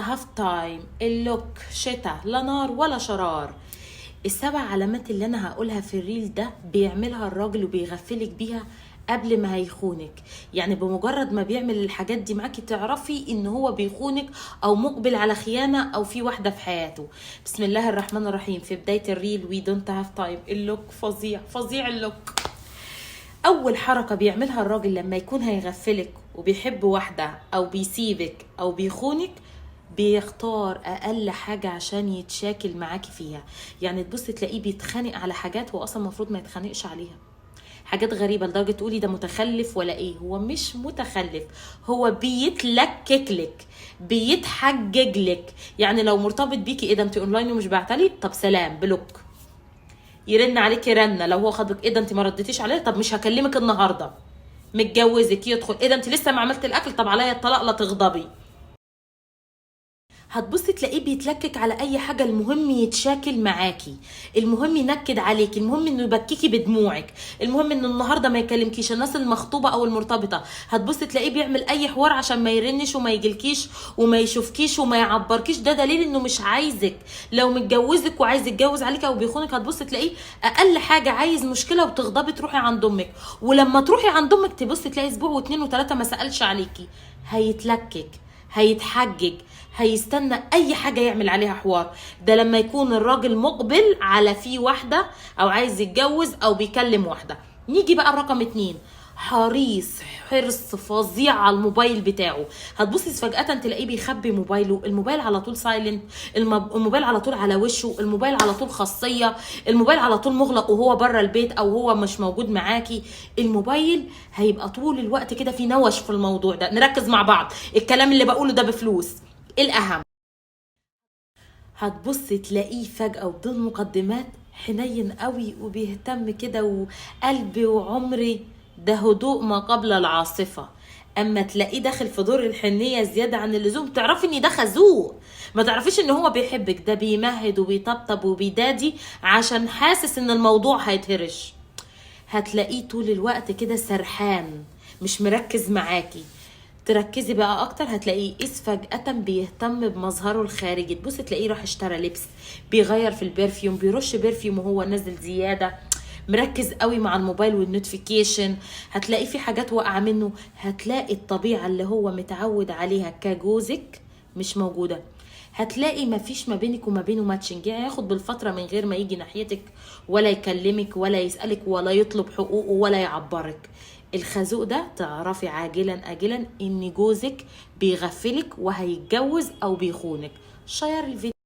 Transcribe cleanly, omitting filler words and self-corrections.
هاف تايم، اللوك، شتا، لا نار ولا شرار. السبع علامات اللي انا هقولها في الريل ده بيعملها الراجل وبيغفلك بيها قبل ما هيخونك. يعني بمجرد ما بيعمل الحاجات دي معاكي تعرفي ان هو بيخونك او مقبل على خيانة او في واحدة في حياته. بسم الله الرحمن الرحيم. في بداية الريل وي دونت هاف تايم، اللوك فظيع فظيع. اللوك اول حركة بيعملها الراجل لما يكون هيغفلك وبيحب واحدة او بيسيبك او بيخونك، بيختار اقل حاجة عشان يتشاكل معاكي فيها. يعني تبص تلاقيه بيتخانق على حاجات هو اصلا المفروض ما يتخانقش عليها. حاجات غريبة لدرجة تقولي ده متخلف ولا ايه. هو مش متخلف، هو بيتلكك لك، بيتحجج لك. يعني لو مرتبط بيكي، ايه ده انت اونلاين ومش بعتلي؟ طب سلام، بلوك. يرن عليكي رنه، لو هو خاطبك، ايه ده انت ما رديتيش عليه؟ طب مش هكلمك النهارده. متجوزك، يدخل، ايه ده انت لسه ما عملت الاكل؟ طب عليا الطلاق لا تغضبي. هتبصي تلاقيه بيتلكك على اي حاجه، المهم يتشاكل معاكي، المهم ينكد عليكي، المهم انه يبكيكي بدموعك، المهم انه النهارده ما يكلمكيش. الناس المخطوبه او المرتبطه هتبصي تلاقيه بيعمل اي حوار عشان ما يرنش وما يجيلكيش وما يشوفكيش وما يعبركيش. ده دليل انه مش عايزك. لو متجوزك وعايز يتجوز عليك او بيخونك، هتبصي تلاقيه اقل حاجه عايز مشكله وبتغضبي تروحي عند امك. ولما تروحي عند امك تبصي تلاقي اسبوع واثنين وثلاثه ما سالش عليكي. هيتلكك، هيتحجج، هيستنى اي حاجة يعمل عليها حوار. ده لما يكون الراجل مقبل على في واحدة او عايز يتجوز او بيكلم واحدة. نيجي بقى الرقم 2، حريص حرص فظيع على الموبايل بتاعه. هتبصي فجأة تلاقيه بيخبي موبايله، الموبايل على طول سايلنت، الموبايل على طول على وشه، الموبايل على طول خاصية، الموبايل على طول مغلق وهو بره البيت او هو مش موجود معاكي. الموبايل هيبقى طول الوقت كده في نوش في الموضوع ده. نركز مع بعض، الكلام اللي بقوله ده بفلوس. الأهم، هتبص تلاقيه فجأة وبدون مقدمات حنين قوي وبيهتم كده، وقلبي وعمري، ده هدوء ما قبل العاصفة. اما تلاقيه داخل في دور الحنية زيادة عن اللزوم، تعرفي ان ده خازوق. ما تعرفيش ان هو بيحبك، ده بيمهد وبيطبطب وبيدادي عشان حاسس ان الموضوع هيتهرش. هتلاقيه طول الوقت كده سرحان، مش مركز معاكي. تركزي بقى اكتر، هتلاقيه قيس فجأة بيهتم بمظهره الخارجي. تبص تلاقيه راح اشترى لبس، بيغير في البرفيوم، بيرش برفيوم وهو نازل زيادة، مركز قوي مع الموبايل والنوتيفيكيشن. هتلاقي في حاجات واقعة منه. هتلاقي الطبيعة اللي هو متعود عليها كجوزك مش موجودة. هتلاقي مفيش ما بينك وما بينه ماتشنج. يعني ياخد بالفترة من غير ما يجي ناحيتك ولا يكلمك ولا يسألك ولا يطلب حقوقه ولا يعبرك. الخازوق ده تعرفي عاجلا آجلا ان جوزك بيغفلك وهيتجوز او بيخونك. شير الفيديو.